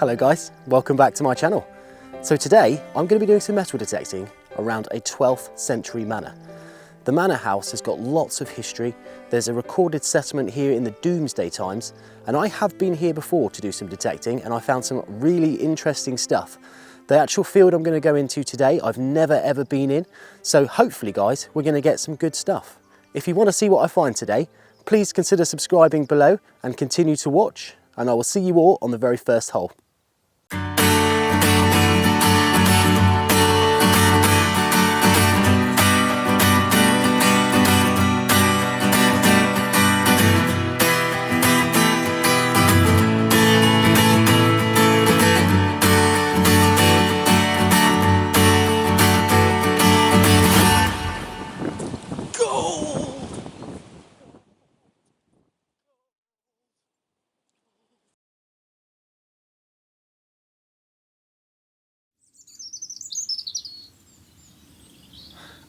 Hello guys, welcome back to my channel. So today I'm going to be doing some metal detecting around a 12th century manor. The manor house has got lots of history. There's a recorded settlement here in the Domesday times, and I have been here before to do some detecting and I found some really interesting stuff. The actual field I'm going to go into today I've never ever been in, so hopefully guys we're going to get some good stuff. If you want to see what I find today, please consider subscribing below and continue to watch, and I will see you all on the very first hole.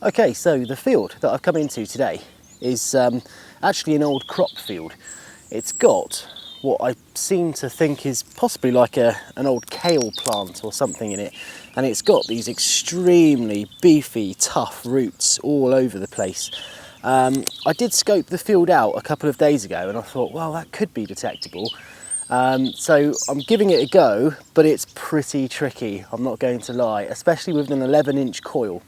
Okay, so the field that I've come into today is actually an old crop field. It's got what I seem to think is possibly like an old kale plant or something in it, and it's got these extremely beefy, tough roots all over the place. I did scope the field out a couple of days ago and I thought, well, that could be detectable. So I'm giving it a go, but it's pretty tricky, I'm not going to lie, especially with an 11-inch coil.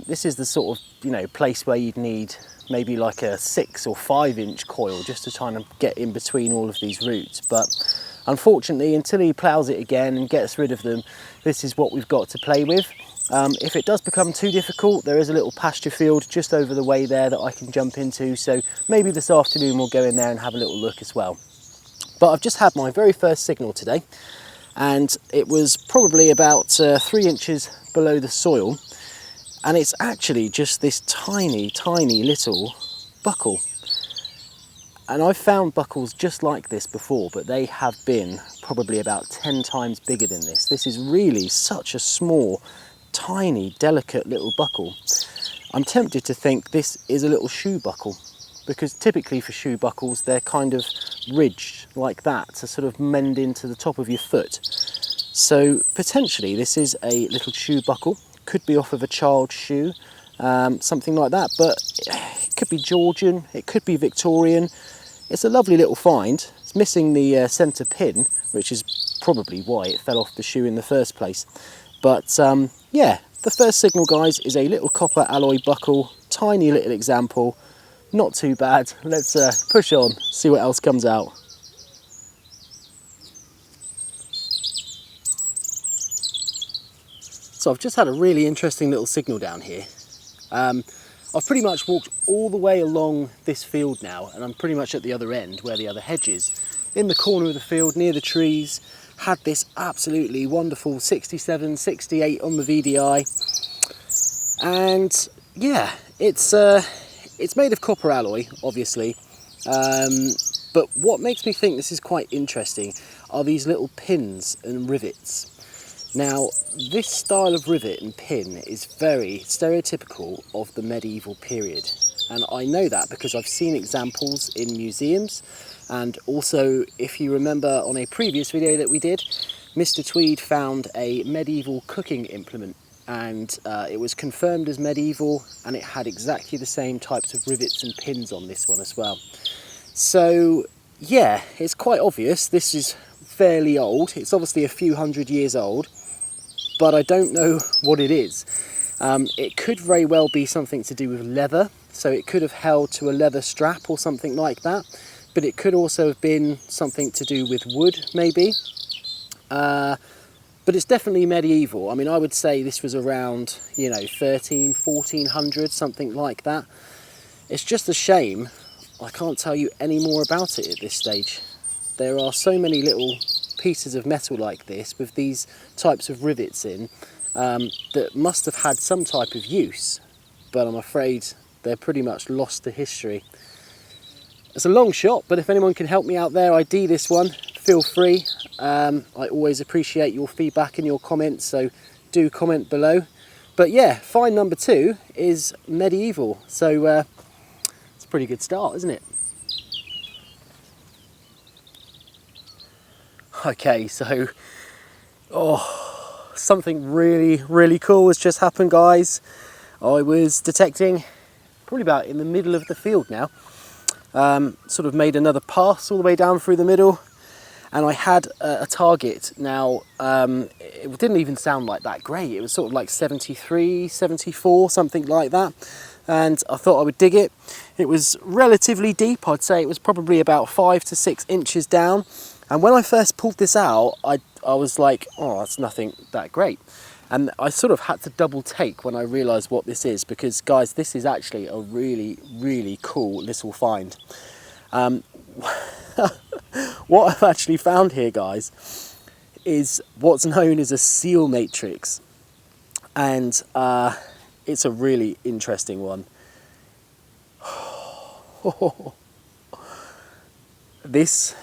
This is the sort of, place where you'd need maybe like a 6 or 5-inch coil just to try and get in between all of these roots. But unfortunately, until he ploughs it again and gets rid of them, this is what we've got to play with. If it does become too difficult, there is a little pasture field just over the way there that I can jump into. So maybe this afternoon we'll go in there and have a little look as well. But I've just had my very first signal today, and it was probably about 3 inches below the soil. And it's actually just this tiny, tiny little buckle. And I've found buckles just like this before, but they have been probably about 10 times bigger than this. This is really such a small, tiny, delicate little buckle. I'm tempted to think this is a little shoe buckle, because typically for shoe buckles, they're kind of ridged like that to sort of mend into the top of your foot. So potentially this is a little shoe buckle. Could be off of a child's shoe, something like that, but it could be Georgian, it could be Victorian. It's a lovely little find. It's missing the centre pin, which is probably why it fell off the shoe in the first place. But yeah, the first signal, guys, is a little copper alloy buckle, tiny little example, not too bad. Let's push on, see what else comes out. So I've just had a really interesting little signal down here. I've pretty much walked all the way along this field now, and I'm pretty much at the other end where the other hedge is. In the corner of the field near the trees, had this absolutely wonderful 67, 68 on the VDI. And yeah, it's made of copper alloy, obviously. But what makes me think this is quite interesting are these little pins and rivets. Now, this style of rivet and pin is very stereotypical of the medieval period, and I know that because I've seen examples in museums, and also, if you remember on a previous video that we did, Mr. Tweed found a medieval cooking implement, and it was confirmed as medieval, and it had exactly the same types of rivets and pins on this one as well. So yeah, it's quite obvious this is fairly old. It's obviously a few hundred years old, but I don't know what it is. It could very well be something to do with leather, so it could have held to a leather strap or something like that, but it could also have been something to do with wood, maybe. But it's definitely medieval. I mean, I would say this was around, 1400, something like that. It's just a shame I can't tell you any more about it at this stage. There are so many little pieces of metal like this with these types of rivets in that must have had some type of use, but I'm afraid they're pretty much lost to history. It's a long shot, but if anyone can help me out there, ID this one, feel free. I always appreciate your feedback and your comments, so do comment below. But yeah, find number 2 is medieval, so it's a pretty good start, isn't it? Okay, so something really cool has just happened, guys. I was detecting, probably about in the middle of the field now, sort of made another pass all the way down through the middle, and I had a target. Now it didn't even sound like that great. It was sort of like 73, 74, something like that, and I thought I would dig it. It was relatively deep. I'd say it was probably about 5 to 6 inches down, and when I first pulled this out, I was like, oh, that's nothing that great. And I sort of had to double take when I realised what this is, because guys, this is actually a really cool little find. What I've actually found here, guys, is what's known as a seal matrix, and it's a really interesting one. This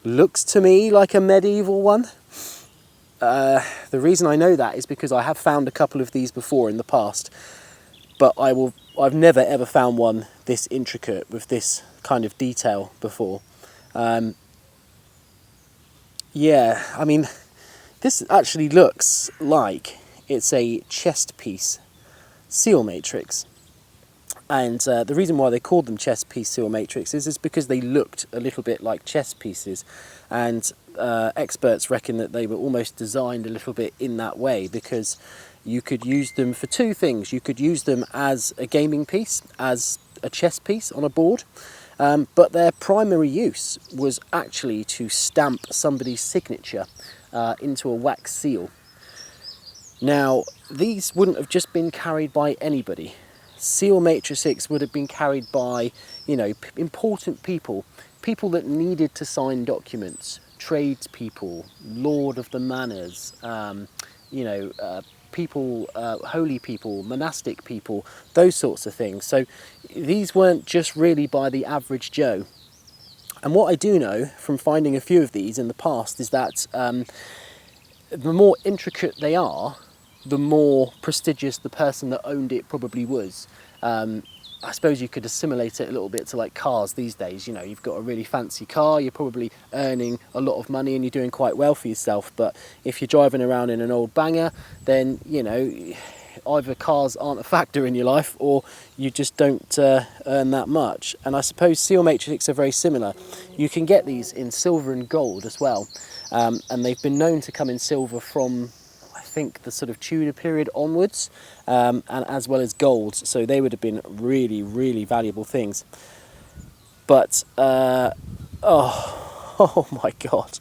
looks to me like a medieval one. The reason I know that is because I have found a couple of these before in the past, but I've never ever found one this intricate with this kind of detail before. Yeah, I mean, this actually looks like it's a chest piece seal matrix. And the reason why they called them chess piece seal matrices is because they looked a little bit like chess pieces, and experts reckon that they were almost designed a little bit in that way, because you could use them for two things. You could use them as a gaming piece, as a chess piece on a board, but their primary use was actually to stamp somebody's signature into a wax seal. Now, these wouldn't have just been carried by anybody. Seal matrices would have been carried by, you know, important people that needed to sign documents, tradespeople, lord of the manors, people, holy people, monastic people, those sorts of things. So these weren't just really by the average Joe. And what I do know from finding a few of these in the past is that the more intricate they are, the more prestigious the person that owned it probably was. I suppose you could assimilate it a little bit to like cars these days. You know, you've got a really fancy car, you're probably earning a lot of money and you're doing quite well for yourself. But if you're driving around in an old banger, then, you know, either cars aren't a factor in your life or you just don't earn that much. And I suppose seal matrix are very similar. You can get these in silver and gold as well. And they've been known to come in silver from, I think, the sort of Tudor period onwards, and as well as gold, so they would have been really valuable things. But oh my god,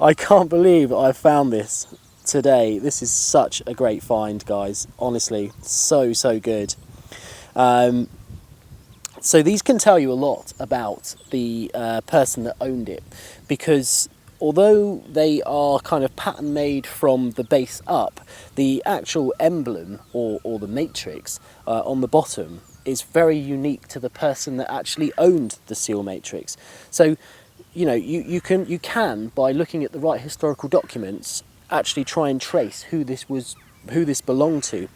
I can't believe I found this today. This is such a great find, guys, honestly, so good. So these can tell you a lot about the person that owned it, because although they are kind of pattern made from the base up, the actual emblem or the matrix on the bottom is very unique to the person that actually owned the seal matrix. So, you know, you can by looking at the right historical documents actually try and trace who this belonged to.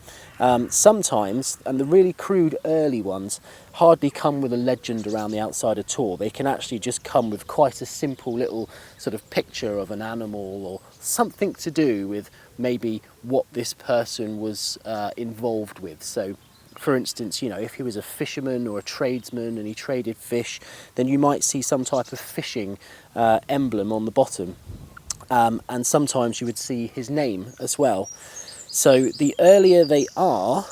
Sometimes, and the really crude early ones hardly come with a legend around the outside at all. They can actually just come with quite a simple little sort of picture of an animal or something to do with maybe what this person was involved with. So, for instance, you know, if he was a fisherman or a tradesman and he traded fish, then you might see some type of fishing emblem on the bottom. And sometimes you would see his name as well. So the earlier they are,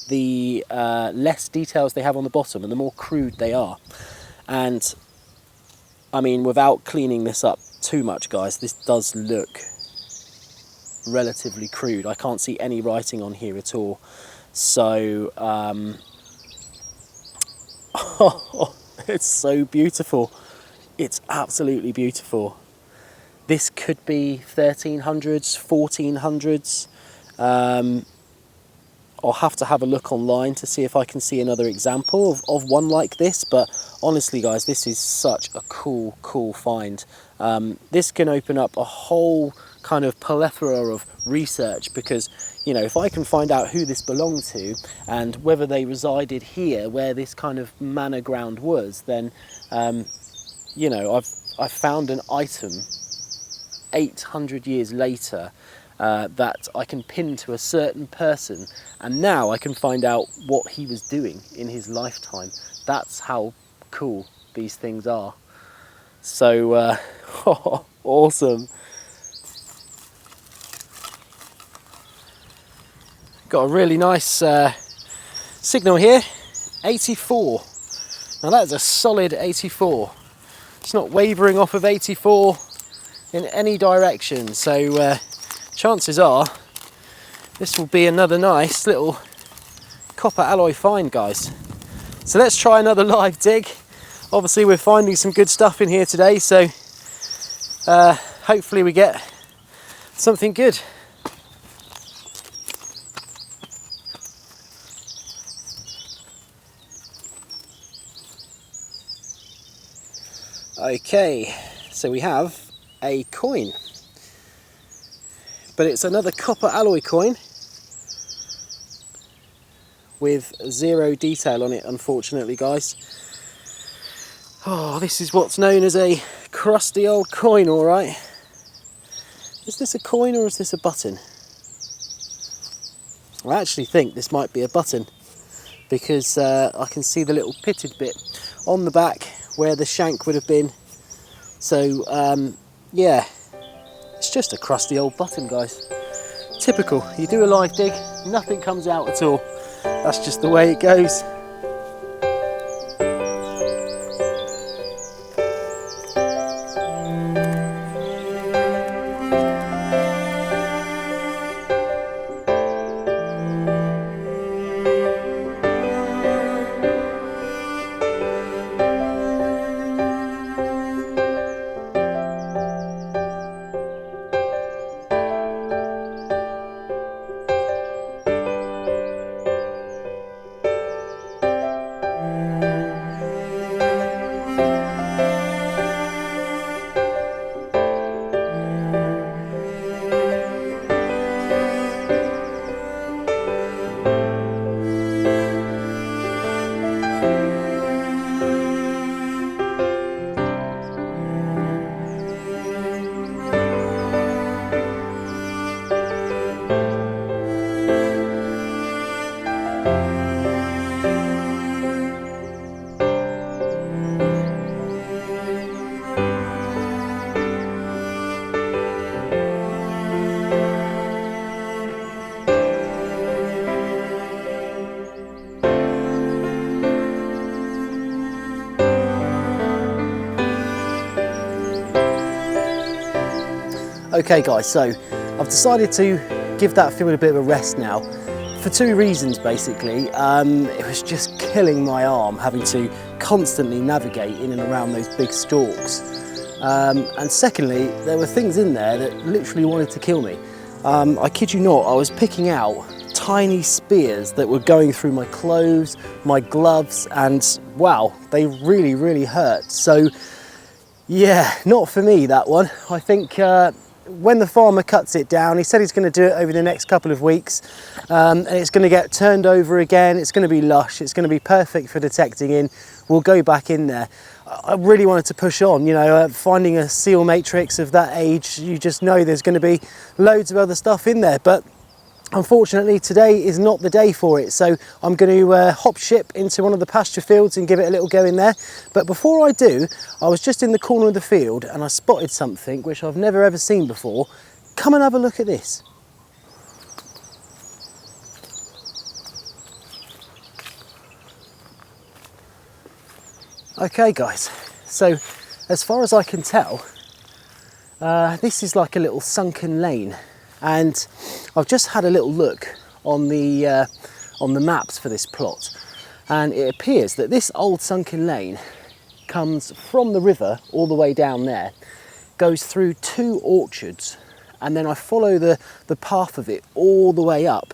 the less details they have on the bottom and the more crude they are. And I mean, without cleaning this up too much, guys, this does look relatively crude. I can't see any writing on here at all. So it's so beautiful. It's absolutely beautiful. This could be 1300s, 1400s. I'll have to have a look online to see if I can see another example of one like this, but honestly, guys, this is such a cool find. This can open up a whole kind of plethora of research, because, you know, if I can find out who this belonged to and whether they resided here where this kind of manor ground was, then you know, I found an item 800 years later that I can pin to a certain person, and now I can find out what he was doing in his lifetime. That's how cool these things are. So awesome. Got a really nice signal here, 84. Now that's a solid 84. It's not wavering off of 84 in any direction, so chances are this will be another nice little copper alloy find, guys. So let's try another live dig. Obviously we're finding some good stuff in here today, so hopefully we get something good. Okay, so we have a coin, but it's another copper alloy coin with 0 detail on it, unfortunately, guys. Oh, this is what's known as a crusty old coin, all right. Is this a coin or is this a button? I actually think this might be a button, because I can see the little pitted bit on the back where the shank would have been. So yeah, it's just a crusty old button, guys. Typical. You do a live dig, nothing comes out at all. That's just the way it goes. Okay guys, so I've decided to give that field a bit of a rest now for 2 reasons basically. It was just killing my arm having to constantly navigate in and around those big stalks. And secondly, there were things in there that literally wanted to kill me. I kid you not, I was picking out tiny spears that were going through my clothes, my gloves, and wow, they really, really hurt. So yeah, not for me, that one. I think when the farmer cuts it down, he said he's going to do it over the next couple of weeks, and it's going to get turned over again. It's going to be lush, it's going to be perfect for detecting in. We'll go back in there. I really wanted to push on, you know, finding a seal matrix of that age, you just know there's going to be loads of other stuff in there, but unfortunately today is not the day for it. So I'm going to hop ship into one of the pasture fields and give it a little go in there. But before I do, I was just in the corner of the field and I spotted something which I've never ever seen before. Come and have a look at this. Okay guys, so as far as I can tell, this is like a little sunken lane. And I've just had a little look on the maps for this plot, and it appears that this old sunken lane comes from the river all the way down there, goes through 2 orchards, and then I follow the path of it all the way up,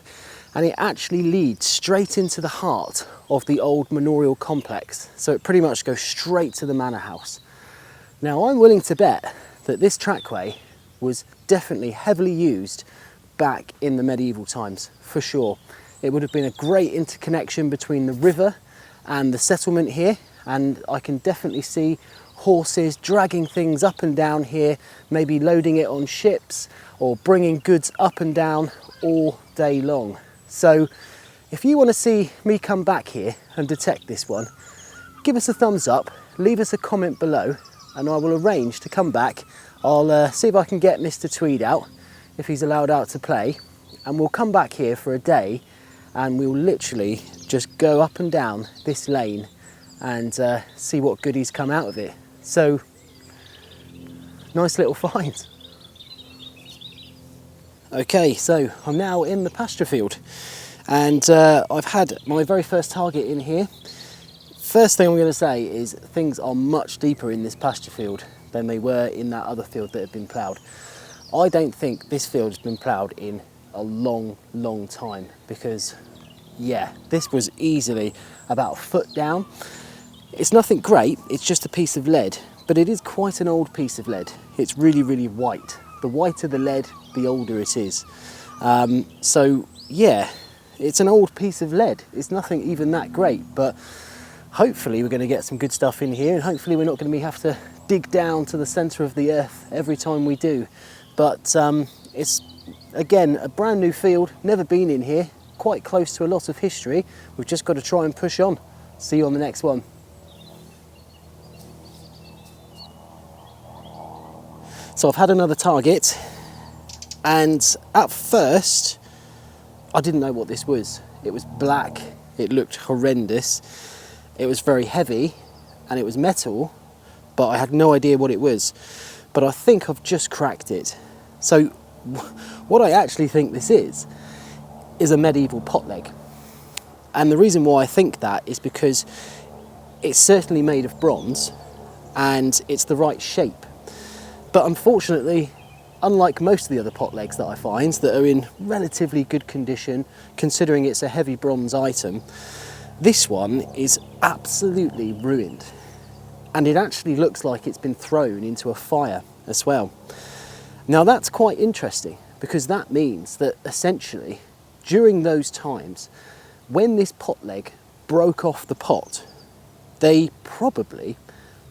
and it actually leads straight into the heart of the old manorial complex. So it pretty much goes straight to the manor house. Now I'm willing to bet that this trackway was definitely heavily used back in the medieval times, for sure. It would have been a great interconnection between the river and the settlement here, and I can definitely see horses dragging things up and down here, maybe loading it on ships or bringing goods up and down all day long. So if you want to see me come back here and detect this one, give us a thumbs up, leave us a comment below, and I will arrange to come back. I'll see if I can get Mr. Tweed out, if he's allowed out to play, and we'll come back here for a day and we'll literally just go up and down this lane and see what goodies come out of it. So, nice little find. Okay, so I'm now in the pasture field, and I've had my very first target in here. First thing I'm going to say is things are much deeper in this pasture field than they were in that other field that had been ploughed. I don't think this field has been ploughed in a long time, because yeah, this was easily about a foot down. It's nothing great, it's just a piece of lead, but it is quite an old piece of lead. It's really white. The whiter the lead, the older it is. So yeah, it's an old piece of lead. It's nothing even that great, but hopefully we're going to get some good stuff in here, and hopefully we're not going to have to dig down to the centre of the earth every time we do. But it's, again, a brand new field, never been in here, quite close to a lot of history. We've just got to try and push on. See you on the next one. So I've had another target, and at first I didn't know what this was. It was black, it looked horrendous, it was very heavy, and it was metal, but I had no idea what it was. But I think I've just cracked it. So what I actually think this is a medieval pot leg. And the reason why I think that is because it's certainly made of bronze and it's the right shape. But unfortunately, unlike most of the other pot legs that I find that are in relatively good condition, considering it's a heavy bronze item, this one is absolutely ruined. And it actually looks like it's been thrown into a fire as well. Now that's quite interesting, because that means that essentially during those times, when this pot leg broke off the pot, they probably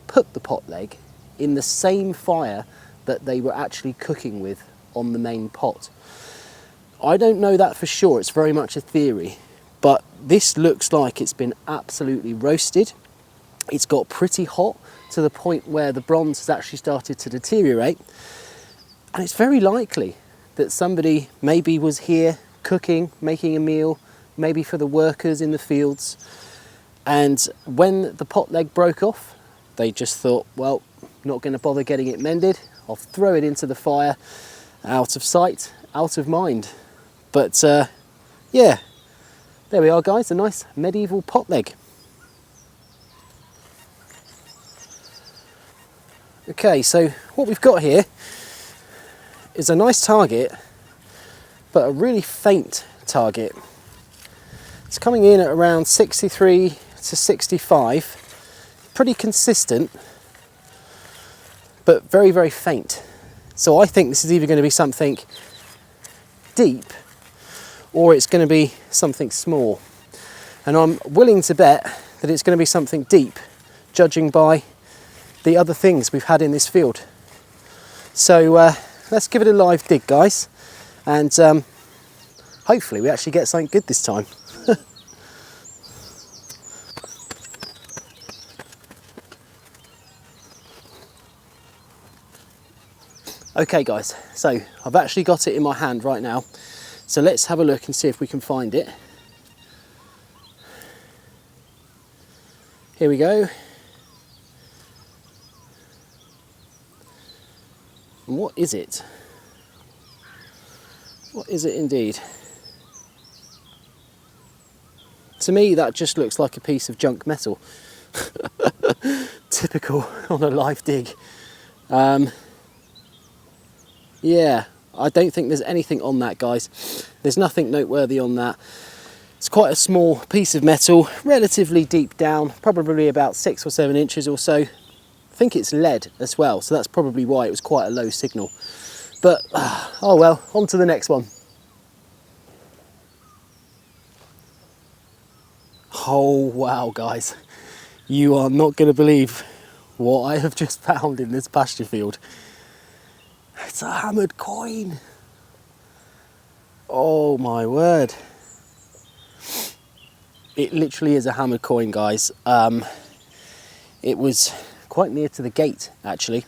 put the pot leg in the same fire that they were actually cooking with on the main pot. I don't know that for sure, it's very much a theory, but this looks like it's been absolutely roasted. It's got pretty hot to the point where the bronze has actually started to deteriorate, and it's very likely that somebody maybe was here cooking, making a meal, maybe for the workers in the fields, and when the pot leg broke off, they just thought, well, not going to bother getting it mended, I'll throw it into the fire, out of sight, out of mind. But yeah, there we are guys, a nice medieval pot leg. Okay, so what we've got here is a nice target, but a really faint target. It's coming in at around 63 to 65, pretty consistent, but very faint. So I think this is either going to be something deep or it's going to be something small. And I'm willing to bet that it's going to be something deep, judging by the other things we've had in this field. So let's give it a live dig, guys, and hopefully we actually get something good this time. Okay guys, so I've actually got it in my hand right now, so let's have a look and see if we can find it. Here we go. And what is it? What is it indeed? To me that just looks like a piece of junk metal. Typical on a live dig. Yeah, I don't think there's anything on that, guys. There's nothing noteworthy on that. It's quite a small piece of metal, relatively deep down, probably about 6 or 7 inches or so. I think it's lead as well, so that's probably why it was quite a low signal. But, oh well, on to the next one. Oh wow, guys. You are not going to believe what I have just found in this pasture field. It's a hammered coin. Oh my word. It literally is a hammered coin, guys. It was quite near to the gate, actually,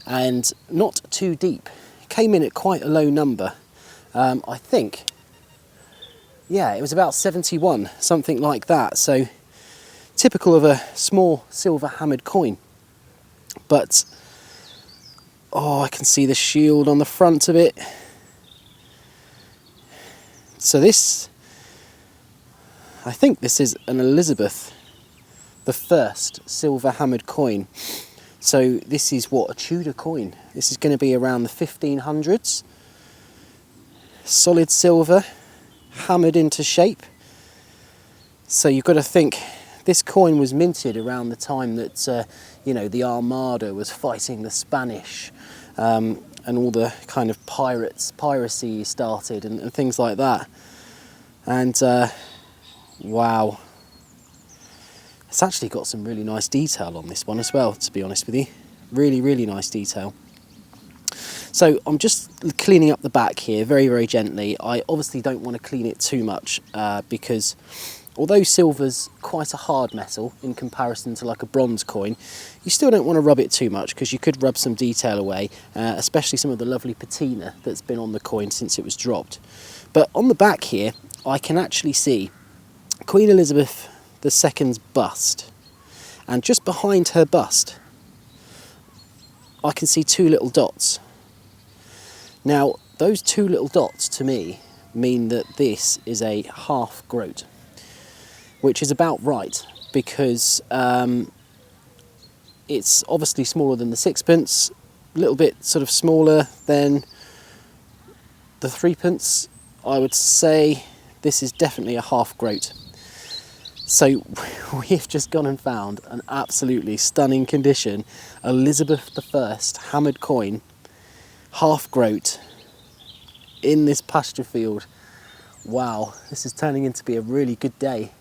and not too deep. It came in at quite a low number. I think, yeah, it was about 71, something like that. So typical of a small silver hammered coin. But, oh, I can see the shield on the front of it. So this, I think this is an Elizabeth I silver hammered coin. So this is what, a Tudor coin. This is going to be around the 1500s. Solid silver, hammered into shape. So you've got to think, this coin was minted around the time that, you know, the Armada was fighting the Spanish, and all the kind of piracy started and things like that. And wow, it's actually got some really nice detail on this one as well, to be honest with you. Really, really nice detail. So I'm just cleaning up the back here very, very gently. I obviously don't want to clean it too much because although silver's quite a hard metal in comparison to like a bronze coin, you still don't want to rub it too much because you could rub some detail away, especially some of the lovely patina that's been on the coin since it was dropped. But on the back here, I can actually see Queen Elizabeth II's bust, and just behind her bust I can see two little dots. Now those two little dots to me mean that this is a half groat, which is about right, because it's obviously smaller than the sixpence, a little bit sort of smaller than the threepence. I would say this is definitely a half groat. So we've just gone and found an absolutely stunning condition Elizabeth I hammered coin, half groat, in this pasture field. Wow, this is turning into be a really good day.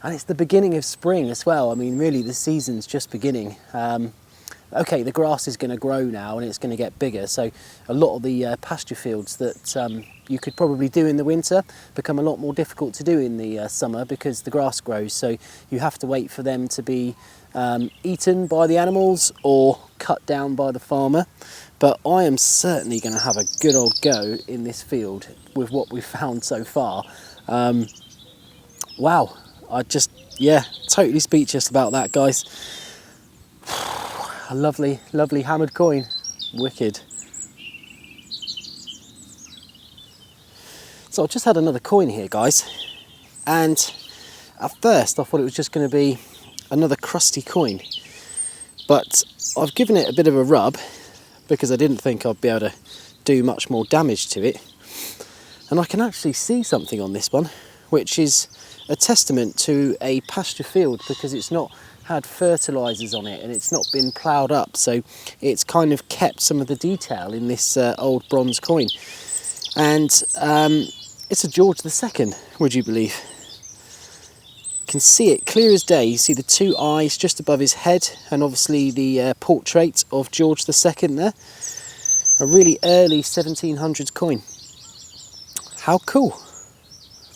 And it's the beginning of spring as well. I mean, really, the season's just beginning. Okay, the grass is going to grow now and it's going to get bigger. So a lot of the pasture fields that you could probably do in the winter become a lot more difficult to do in the summer because the grass grows. So you have to wait for them to be eaten by the animals or cut down by the farmer. But I am certainly going to have a good old go in this field with what we've found so far. Wow, I just, yeah, totally speechless about that, guys. A lovely, lovely hammered coin. Wicked. So I've just had another coin here, guys, and at first I thought it was just going to be another crusty coin, but I've given it a bit of a rub because I didn't think I'd be able to do much more damage to it, and I can actually see something on this one which is a testament to a pasture field, because it's not had fertilizers on it and it's not been ploughed up, so it's kind of kept some of the detail in this old bronze coin. And it's a George II, would you believe? You can see it clear as day. You see the two eyes just above his head, and obviously the portrait of George II there. A really early 1700s coin. How cool.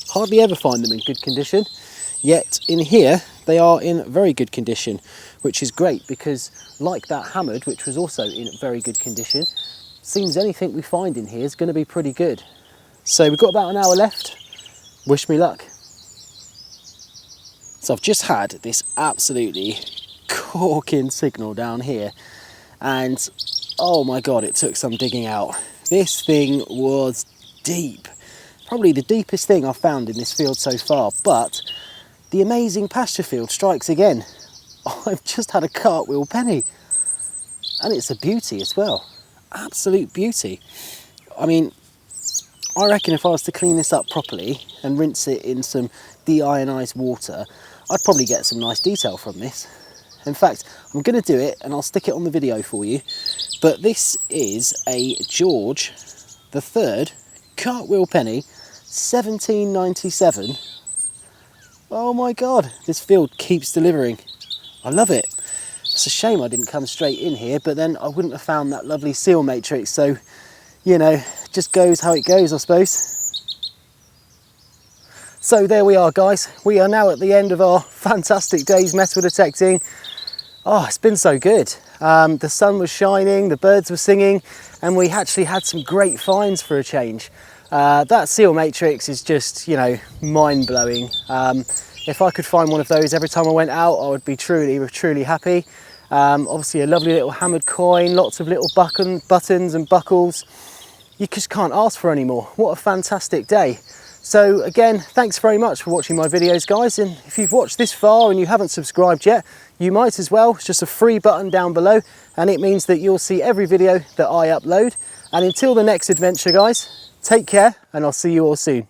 Hardly ever find them in good condition, yet in here they are in very good condition, which is great because, like that hammered, which was also in very good condition, seems anything we find in here is going to be pretty good. So we've got about an hour left. Wish me luck. So I've just had this absolutely corking signal down here, and oh my god, it took some digging out. This thing was deep. Probably the deepest thing I've found in this field so far, but the amazing pasture field strikes again. I've just had a cartwheel penny, and it's a beauty as well. Absolute beauty. I mean, I reckon if I was to clean this up properly and rinse it in some deionized water, I'd probably get some nice detail from this. In fact, I'm going to do it and I'll stick it on the video for you. But this is a George III cartwheel penny, 1797. Oh my god, this field keeps delivering. I love it. It's a shame I didn't come straight in here, but then I wouldn't have found that lovely seal matrix. So, you know, just goes how it goes, I suppose. So there we are, guys. We are now at the end of our fantastic day's metal detecting. Oh, it's been so good. The sun was shining, the birds were singing, and we actually had some great finds for a change. That seal matrix is just, you know, mind-blowing. If I could find one of those every time I went out, I would be truly happy. Obviously a lovely little hammered coin, lots of little buttons and buckles. You just can't ask for any more. What a fantastic day. So again, thanks very much for watching my videos, guys. And if you've watched this far and you haven't subscribed yet, you might as well. It's just a free button down below, and it means that you'll see every video that I upload. And until the next adventure, guys, take care, and I'll see you all soon.